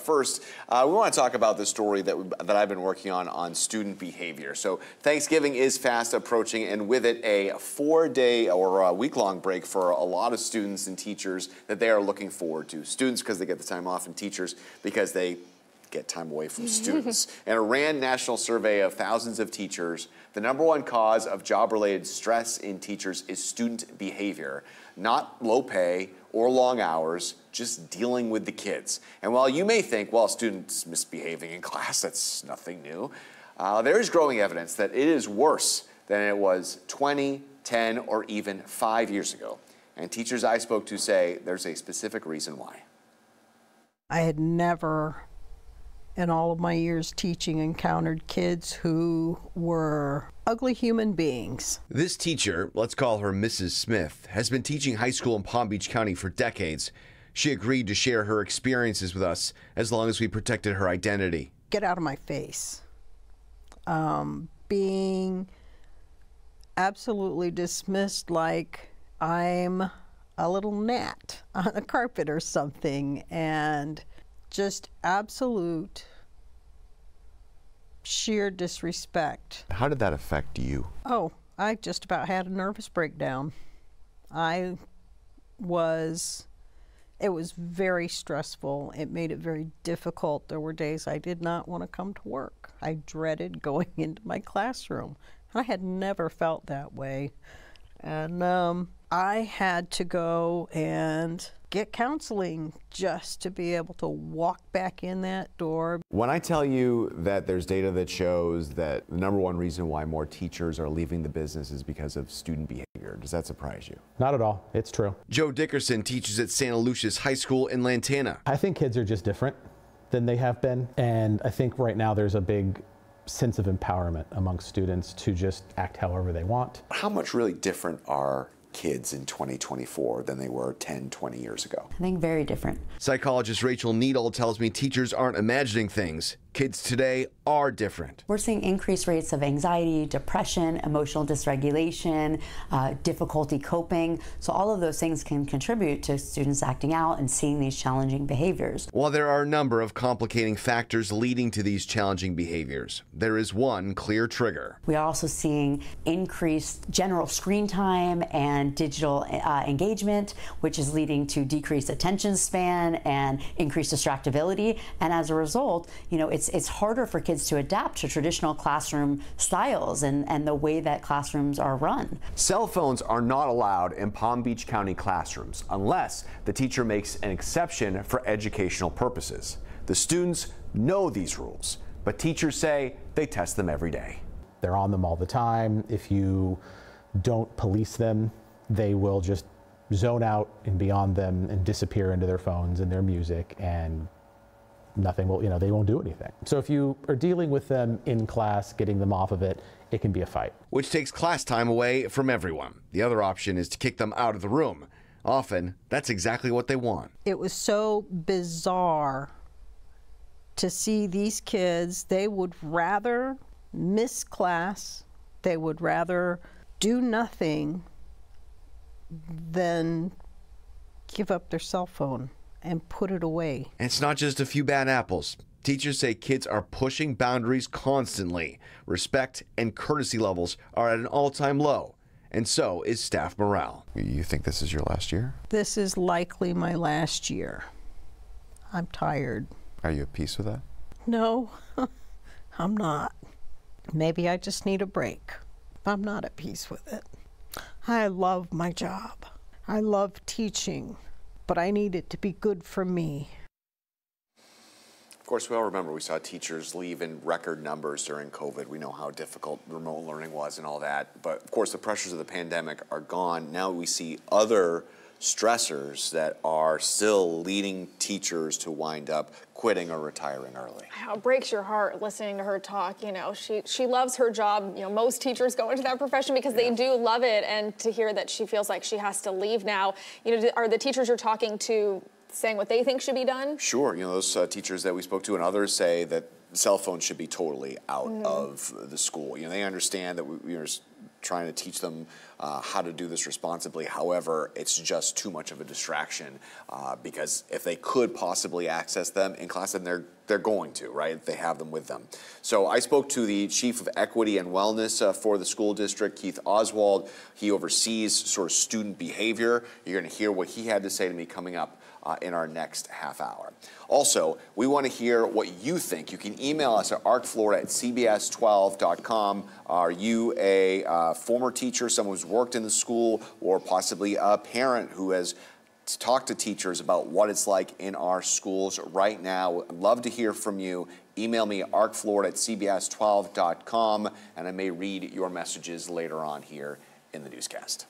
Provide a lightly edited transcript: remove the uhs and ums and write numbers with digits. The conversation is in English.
First, we want to talk about the story that I've been working on student behavior. So Thanksgiving is fast approaching, and with it a 4-day or a week-long break for a lot of students and teachers that they are looking forward to. Students because they get the time off, and teachers because they get time away from students. In a RAND national survey of thousands of teachers, the #1 cause of job-related stress in teachers is student behavior, not low pay or long hours, just dealing with the kids. And while you may think, well, students misbehaving in class, that's nothing new, there is growing evidence that it is worse than it was 20, 10, or even 5 years ago. And teachers I spoke to say there's a specific reason why. I had never, in all of my years teaching, encountered kids who were ugly human beings. This teacher, let's call her Mrs. Smith, has been teaching high school in Palm Beach County for decades. She agreed to share her experiences with us as long as we protected her identity. Get out of my face. Being absolutely dismissed like I'm a little gnat on a carpet or something, and just absolute sheer disrespect. How did that affect you? Oh, I just about had a nervous breakdown. It was very stressful. It made it very difficult. There were days I did not want to come to work. I dreaded going into my classroom. I had never felt that way. And I had to go and get counseling just to be able to walk back in that door. When I tell you that there's data that shows that the #1 reason why more teachers are leaving the business is because of student behavior, does that surprise you? Not at all. It's true. Joe Dickerson teaches at Santa Lucia's High School in Lantana. I think kids are just different than they have been, and I think right now there's a big sense of empowerment amongst students to just act however they want. How much really different are kids in 2024 than they were 10, 20 years ago? I think very different. Psychologist Rachel Needle tells me teachers aren't imagining things. Kids today are different. We're seeing increased rates of anxiety, depression, emotional dysregulation, difficulty coping. So all of those things can contribute to students acting out and seeing these challenging behaviors. While there are a number of complicating factors leading to these challenging behaviors, there is one clear trigger. We are also seeing increased general screen time and digital engagement, which is leading to decreased attention span and increased distractibility. And as a result, it's harder for kids to adapt to traditional classroom styles and the way that classrooms are run. Cell phones are not allowed in Palm Beach County classrooms unless the teacher makes an exception for educational purposes. The students know these rules, but teachers say they test them every day. They're on them all the time. If you don't police them, they will just zone out and be on them and disappear into their phones and their music, and nothing will, they won't do anything. So if you are dealing with them in class, getting them off of it, it can be a fight. Which takes class time away from everyone. The other option is to kick them out of the room. Often, that's exactly what they want. It was so bizarre to see these kids. They would rather miss class, they would rather do nothing than give up their cell phone and put it away. And it's not just a few bad apples. Teachers say kids are pushing boundaries constantly. Respect and courtesy levels are at an all-time low, and so is staff morale. You think this is your last year? This is likely my last year. I'm tired. Are you at peace with that? No, I'm not. Maybe I just need a break. I'm not at peace with it. I love my job. I love teaching, but I need it to be good for me. Of course, we all remember we saw teachers leave in record numbers during COVID. We know how difficult remote learning was and all that. But of course, the pressures of the pandemic are gone. Now we see other stressors that are still leading teachers to wind up quitting or retiring early. It breaks your heart listening to her talk. She loves her job. Most teachers go into that profession because they do love it, and to hear that she feels like she has to leave now. Are the teachers you're talking to saying what they think should be done? Sure. Those teachers that we spoke to and others say that cell phones should be totally out of the school. They understand that trying to teach them how to do this responsibly. However, it's just too much of a distraction because if they could possibly access them in class, then they're going to, right? They have them with them. So I spoke to the Chief of Equity and Wellness for the school district, Keith Oswald. He oversees sort of student behavior. You're going to hear what he had to say to me coming up in our next half hour. Also, we want to hear what you think. You can email us at arcflorida@cbs12.com. Are you a former teacher, someone who's worked in the school, or possibly a parent who has talked to teachers about what it's like in our schools right now? I'd love to hear from you. Email me at arcflorida@cbs12.com, and I may read your messages later on here in the newscast.